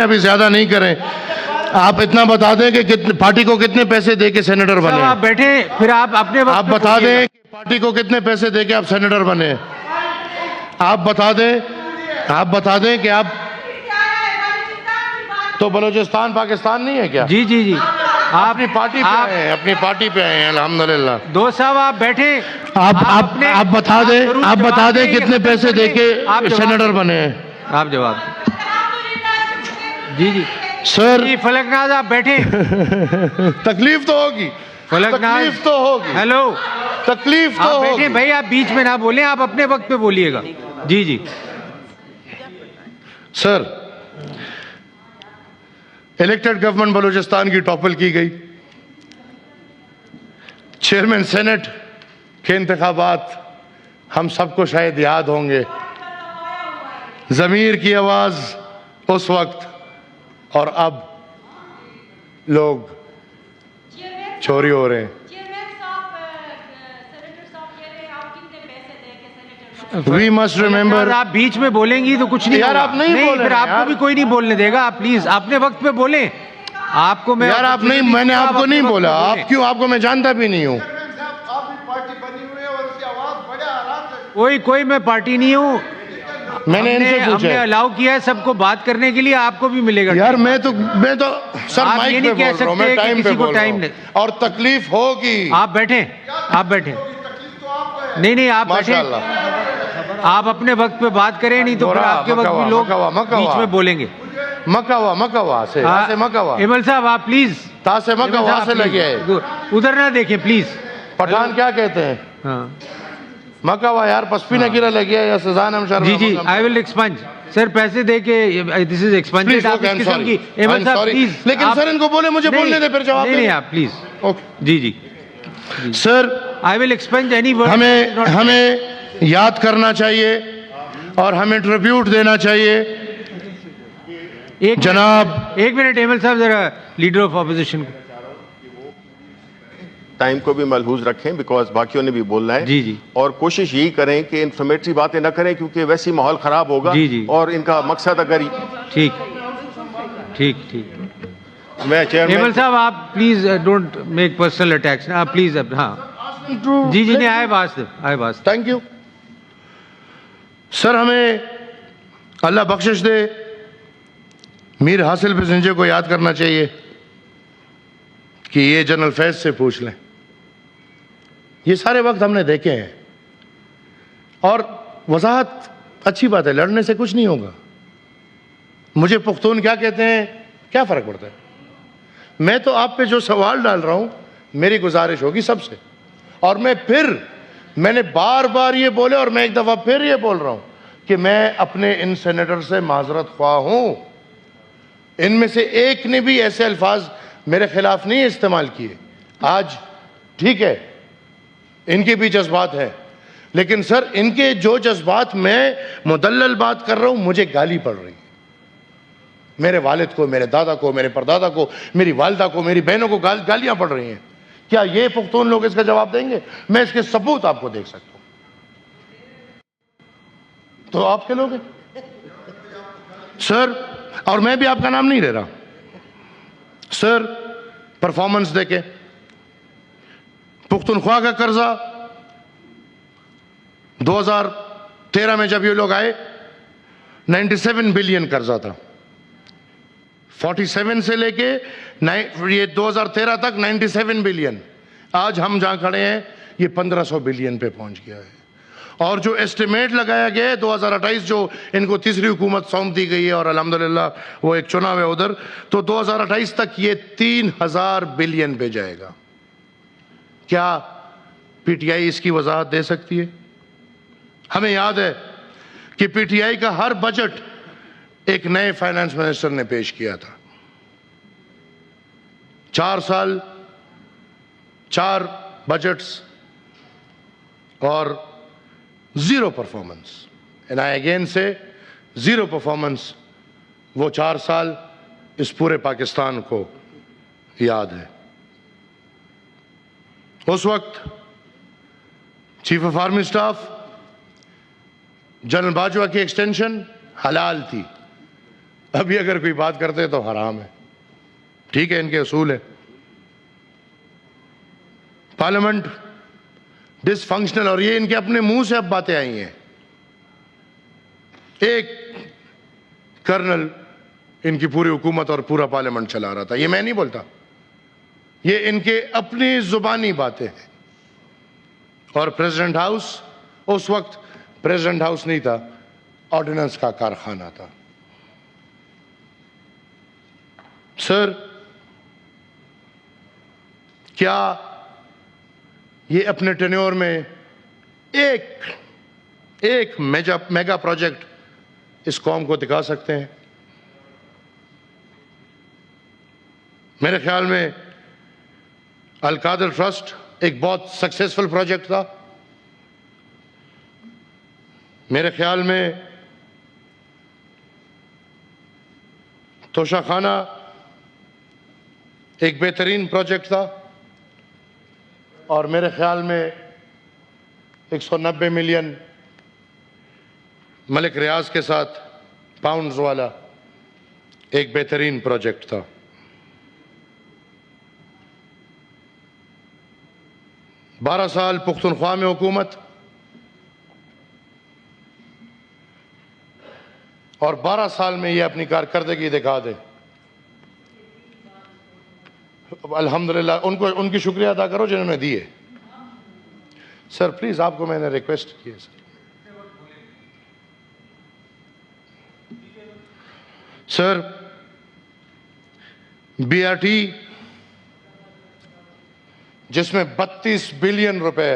अभी ज्यादा नहीं करें। आप इतना बता दें कि कितने पार्टी को कितने पैसे दे के सेनेटर बने। आप बैठे, फिर आप अपने वक्त आप पे बता बोलिएगा। दें कि पार्टी को कितने पैसे दे के आप सेनेटर बने। आप बता दें कि आप तो बलूचिस्तान पाकिस्तान नहीं है क्या? जी जी जी, आप अपनी पार्टी पे आए हैं, अपनी पार्टी पे आए हैं अल्हम्दुलिल्लाह। दोस्त साहब आप बैठे, आप बता दें कितने पैसे दे के सेनेटर बने हैं। आप जवाब जी जी सर। जी फलकनाज आप बैठे। तकलीफ तो होगी, फलकनाज तकलीफ तो होगी, हेलो, तकलीफ तो आप बैठे होगी। भाई, आप बीच में ना बोलें, आप अपने वक्त पे बोलिएगा। जी जी सर, इलेक्टेड गवर्नमेंट बलूचिस्तान की टॉपल की गई। चेयरमैन सेनेट के इंतखाबात हम सबको शायद याद होंगे। ज़मीर की आवाज़ उस वक्त और अब लोग चोरी हो रहे हैं। We must remember. आप बीच में बोलेंगी तो कुछ नहीं यार, होगा। आप नहीं बोल रहे फिर आपको यार। भी कोई नहीं बोलने देगा। आप प्लीज अपने वक्त पे बोलें। आपको मैं यार आप नहीं, मैंने आपको नहीं बोला। आप क्यों? आपको मैं जानता भी नहीं हूँ। कोई मैं पार्टी नहीं हूँ। मैंने इनसे हमने पूछा है। अलाउ किया है सबको बात करने के लिए, आपको भी मिलेगा। यार मैं तो सर आप माइक ये पे नहीं कह बोल रहा हूँ, मैं सकते कि टाइम पे किसी को बोल रहा टाइम हूँ नहीं। और तकलीफ होगी। आप बैठे। नहीं आप बैठे। माशाअल्लाह। आप अपने वक्त पे बात करें, नहीं तो फिर आपके वक्त भी लोग बीच में बोलेंगे। मकवा से मकवा इमल साहब आप प्लीज तासे मकवा से लगे है। उधर ना देखें प्लीज। पठान क्या कहते हैं? हाँ मकवा यार पसपी न गिरा लगे या सजान हम शर्मा। जी जी आई विल एक्सपंज सर, पैसे दे के दिस इज एक्सपंजेड। आप इस किस्म की इमल साहब प्लीज। लेकिन सर इनको बोले मुझे बोलने दे, फिर जवाब नहीं आप प्लीज। ओके जी जी sir, I will expunge any word. हमें याद करना चाहिए और हमें ट्रिब्यूट देना चाहिए। जनाब एक मिनट इमल साहब, जरा लीडर ऑफ ऑपोजिशन को टाइम को भी मलहूज रखें, बिकॉज बाकियों ने भी बोलना है। जी जी और कोशिश यही करें कि इन्फॉर्मेटरी बातें ना करें, क्योंकि वैसे ही माहौल खराब होगा। जी जी और इनका मकसद अगर ठीक ठीक मैं चेयरमैन इमल साहब आप please don't make personal attacks. आप प्लीज हाँ जी जी नहीं आए बात। Thank you sir. हमें अल्लाह बख्शिश दे, मीर हासिल पैसेंजर को याद करना चाहिए कि ये जनरल फैज से पूछ लें। ये सारे वक्त हमने देखे हैं और वजाहत अच्छी बात है, लड़ने से कुछ नहीं होगा। मुझे पुख्तून क्या कहते हैं, क्या फर्क पड़ता है? मैं तो आप पे जो सवाल डाल रहा हूं, मेरी गुजारिश होगी सबसे। और मैंने बार बार ये बोले और मैं एक दफा फिर ये बोल रहा हूं कि मैं अपने इन सेनेटर से माजरत ख्वाह हूं। इनमें से एक ने भी ऐसे अल्फाज मेरे खिलाफ नहीं इस्तेमाल किए। आज ठीक है, इनके भी जज्बात हैं, लेकिन सर इनके जो जज्बात, मैं मुदल्लल बात कर रहा हूं, मुझे गाली पड़ रही है। मेरे वालिद को, मेरे दादा को, मेरे परदादा को, मेरी वालिदा को, मेरी बहनों को गालियां पड़ रही हैं। क्या ये पुख्तून लोग इसका जवाब देंगे? मैं इसके सबूत आपको देख सकता हूं। तो आपके लोग हैं सर, और मैं भी आपका नाम नहीं ले रहा सर। परफॉर्मेंस देके पुख्तनख्वा का कर्जा 2013 में जब ये लोग आए 97 बिलियन कर्जा था। 47 से लेके ये 2013 तक 97 बिलियन। आज हम जहां खड़े हैं ये 1500 बिलियन पे पहुंच गया है। और जो एस्टिमेट लगाया गया है 2028, जो इनको तीसरी हुकूमत सौंप दी गई है और अल्हम्दुलिल्लाह वो एक चुनाव है उधर, तो 2028 तक ये 3000 बिलियन पे जाएगा। क्या पीटीआई इसकी वजाहत दे सकती है? हमें याद है कि पीटीआई का हर बजट एक नए फाइनेंस मिनिस्टर ने पेश किया था। 4 साल 4 बजट्स और zero performance. And I again से जीरो परफॉर्मेंस। वो 4 साल इस पूरे पाकिस्तान को याद है। उस वक्त chief of army staff general Bajwa की एक्सटेंशन हलाल थी। अभी अगर कोई बात करते तो हराम है, ठीक है, इनके असूल है। पार्लियामेंट डिसफंक्शनल, और ये इनके अपने मुंह से अब बातें आई हैं। एक कर्नल इनकी पूरी हुकूमत और पूरा पार्लियामेंट चला रहा था, ये मैं नहीं बोलता, ये इनके अपनी जुबानी बातें हैं। और प्रेसिडेंट हाउस, उस वक्त प्रेसिडेंट हाउस नहीं था, ऑर्डिनेंस का कारखाना था। सर, क्या ये अपने टेन्योर में एक मेगा प्रोजेक्ट इस कौम को दिखा सकते हैं? मेरे ख्याल में अल कादर ट्रस्ट एक बहुत सक्सेसफुल प्रोजेक्ट था। मेरे ख्याल में तोशाखाना एक बेहतरीन प्रोजेक्ट था, और मेरे ख्याल में 190 मिलियन मलिक रियाज के साथ पाउंड्स वाला एक बेहतरीन प्रोजेक्ट था। बारह साल पुख्तनख्वा में हुकूमत, और 12 साल में ये अपनी कारकर्दगी दिखा दे। अल्हम्दुलिल्लाह, उनको उनकी शुक्रिया अदा करो जिन्होंने दिए। सर प्लीज, आपको मैंने रिक्वेस्ट की है सर। बीआरटी जिसमें 32 बिलियन रुपए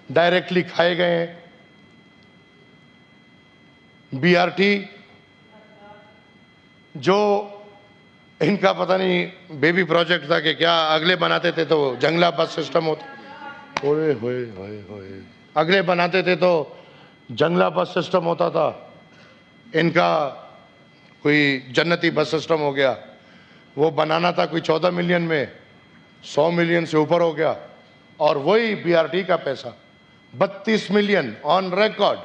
डायरेक्टली खाए गए हैं, बीआरटी जो इनका पता नहीं बेबी प्रोजेक्ट था कि क्या, अगले बनाते थे तो जंगला बस सिस्टम होता, ओए होए होए होए, अगले बनाते थे तो जंगला बस सिस्टम होता था, इनका कोई जन्नती बस सिस्टम हो गया। वो बनाना था कोई 14 मिलियन में, 100 मिलियन से ऊपर हो गया, और वही बीआरटी का पैसा 32 मिलियन ऑन रिकॉर्ड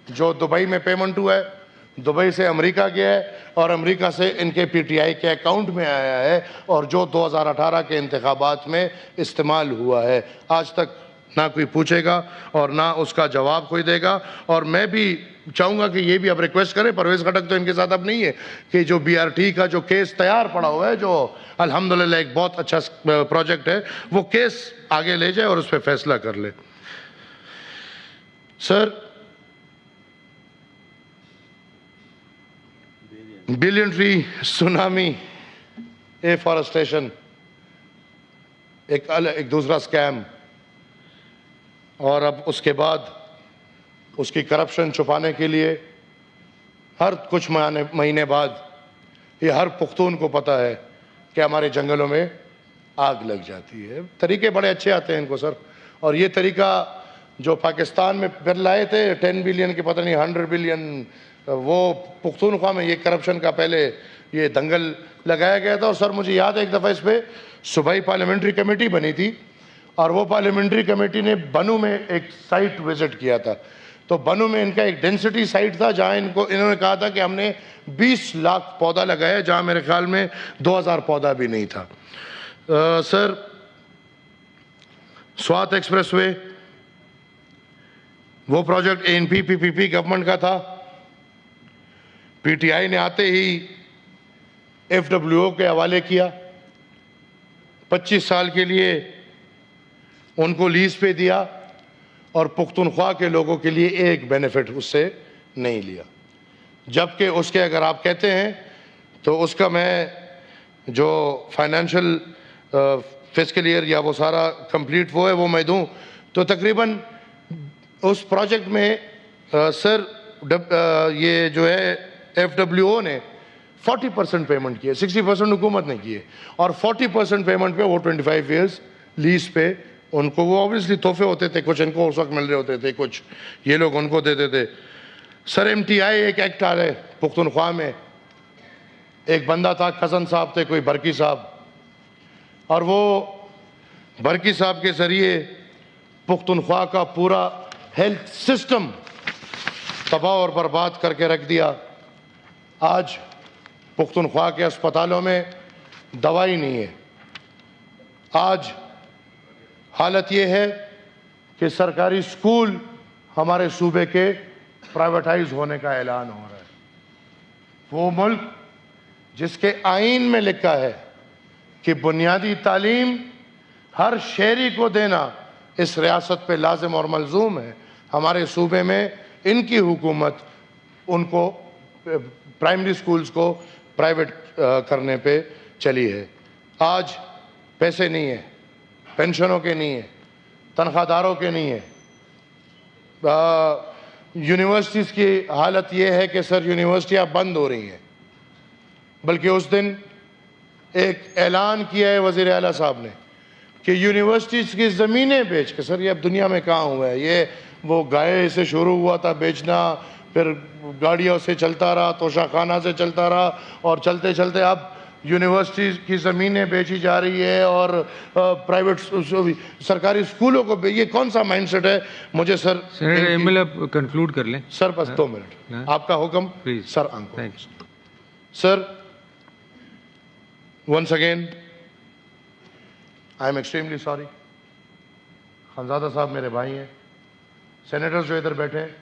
जो दुबई में पेमेंट हुआ है, दुबई से अमेरिका गया है, और अमेरिका से इनके पीटीआई के अकाउंट में आया है, और जो 2018 के इंतखाबात में इस्तेमाल हुआ है। आज तक ना कोई पूछेगा और ना उसका जवाब कोई देगा। और मैं भी चाहूँगा कि ये भी अब रिक्वेस्ट करें, परवेज़ खटक तो इनके साथ अब नहीं है, कि जो बीआरटी का जो केस तैयार पड़ा हुआ है, जो अल्हम्दुलिल्लाह एक बहुत अच्छा प्रोजेक्ट है, वो केस आगे ले जाए और उस पर फैसला कर ले। Sir, billion tree tsunami afforestation एक दूसरा स्कैम, और अब उसके बाद उसकी करप्शन छुपाने के लिए हर कुछ महीने बाद ये हर पुख्तून को पता है कि हमारे जंगलों में आग लग जाती है। तरीके बड़े अच्छे आते हैं इनको सर, और ये तरीका जो पाकिस्तान में फिर लाए थे 10 बिलियन के, पता नहीं 100 बिलियन, वो पुख्तूनख्वा में ये करप्शन का पहले ये दंगल लगाया गया था। और सर मुझे याद है एक दफ़ा इस पर सूबाई पार्लियामेंट्री कमेटी बनी थी, और वो पार्लियामेंट्री कमेटी ने बनू में एक साइट विजिट किया था। तो बनू में इनका एक डेंसिटी साइट था जहाँ इन्होंने कहा था कि हमने 20 लाख पौधा लगाया, जहाँ मेरे ख्याल में 2000 पौधा भी नहीं था। सर, स्वात एक्सप्रेसवे वो प्रोजेक्ट एनपी पीपीपी गवर्नमेंट का था। पीटीआई ने आते ही एफडब्ल्यूओ के हवाले किया, 25 साल के लिए उनको लीज पे दिया, और पुख्तनख्वा के लोगों के लिए एक बेनिफिट उससे नहीं लिया। जबकि उसके अगर आप कहते हैं तो उसका मैं जो फाइनेंशियल फिस्कल ईयर या वो सारा कंप्लीट वो है वो मैं दूं तो तकरीबन उस प्रोजेक्ट में सर ये जो है एफडब्ल्यूओ ने 40% पेमेंट किए, 60% हुकूमत ने किए, और 40% पेमेंट पे वो 25 ईयर्स लीज पे उनको, वो ऑब्वियसली तोहफे होते थे, कुछ इनको उस वक्त मिल रहे होते थे, कुछ ये लोग उनको देते थे। सर एमटीआई एक एक्ट आ रहे पुख्तनख्वा में, एक बंदा था, कज़न साहब थे कोई, बरकी साहब, और वो बरकी साहब के ज़रिए पुख्तनख्वा का पूरा हेल्थ सिस्टम तबाह और बर्बाद करके रख दिया। आज पुख्तनख्वा के अस्पतालों में दवाई नहीं है। आज हालत ये है कि सरकारी स्कूल हमारे सूबे के प्राइवेटाइज होने का ऐलान हो रहा है। वो मुल्क जिसके आईन में लिखा है कि बुनियादी तालीम हर शहरी को देना इस रियासत पे लाजिम और मलजूम है, हमारे सूबे में इनकी हुकूमत उनको प्राइमरी स्कूल्स को प्राइवेट करने पे चली है। आज पैसे नहीं है, पेंशनों के नहीं है, तनख्वाहदारों के नहीं है। यूनिवर्सिटीज़ की हालत ये है कि सर यूनिवर्सिटियाँ बंद हो रही हैं, बल्कि उस दिन एक ऐलान किया है वज़ीर आला साहब ने कि यूनिवर्सिटीज़ की ज़मीनें बेच के, सर ये अब दुनिया में कहाँ हुआ है? ये वो गाय से शुरू हुआ था बेचना, फिर गाड़ियों से चलता रहा, तोशाखाना से चलता रहा, और चलते चलते अब यूनिवर्सिटीज़ की ज़मीनें बेची जा रही है और प्राइवेट सरकारी स्कूलों को ये कौन सा माइंडसेट है? मुझे सर कंक्लूड कर लें सर, बस 2 मिनट आपका हुक्म प्लीज सर। अंको thanks sir, once again I am extremely sorry. Khanzada साहब मेरे भाई हैं, सेनेटर्स जो इधर बैठे हैं,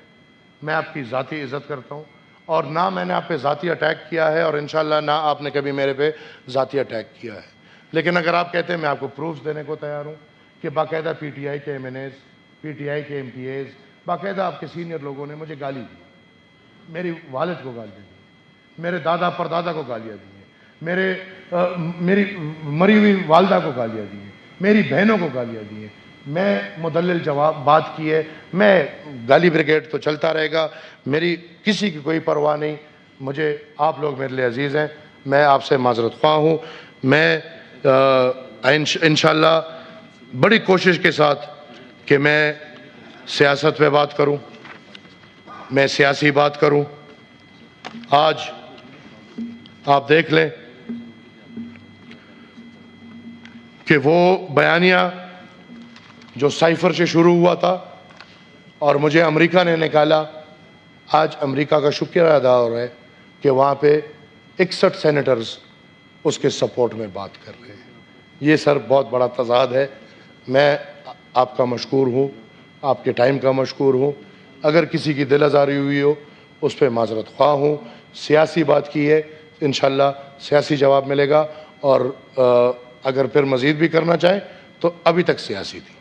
मैं आपकी ज़ाती इज़्ज़त करता हूँ और ना मैंने आप पे ज़ाती अटैक किया है और इंशाल्लाह ना आपने कभी मेरे पे ज़ाती अटैक किया है। लेकिन अगर आप कहते हैं, मैं आपको प्रूफ्स देने को तैयार हूँ कि बाकायदा PTI के MNAs, PTI के MPAs, बाकायदा आपके सीनियर लोगों ने मुझे गाली दी, मेरी वालिद को गाली दी, मेरे दादा परदादा को गालियाँ दी हैं, मेरी मरी हुई वालदा को गालियाँ दी हैं, मेरी बहनों को गालियाँ दी हैं। मैं मुदल्लिल जवाब बात की है, मैं गाली ब्रिगेड तो चलता रहेगा, मेरी किसी की कोई परवाह नहीं। मुझे आप लोग मेरे लिए अजीज़ हैं, मैं आपसे माजरत ख्वाह हूँ। मैं इंशाल्लाह बड़ी कोशिश के साथ कि मैं सियासत पे बात करूँ, मैं सियासी बात करूँ। आज आप देख लें कि वो बयानिया जो साइफर से शुरू हुआ था और मुझे अमेरिका ने निकाला, आज अमेरिका का शुक्रिया अदा हो रहा है कि वहाँ पे 61 सेनेटर्स उसके सपोर्ट में बात कर रहे हैं। ये सर बहुत बड़ा तजाद है। मैं आपका मशकूर हूँ, आपके टाइम का मशकूर हूँ। अगर किसी की दिल आज़ारी हुई हो उस पर माजरत ख्वाह हूँ। सियासी बात की है, इंशाल्लाह सियासी जवाब मिलेगा, और अगर फिर मज़ीद भी करना चाहें तो अभी तक सियासी थी।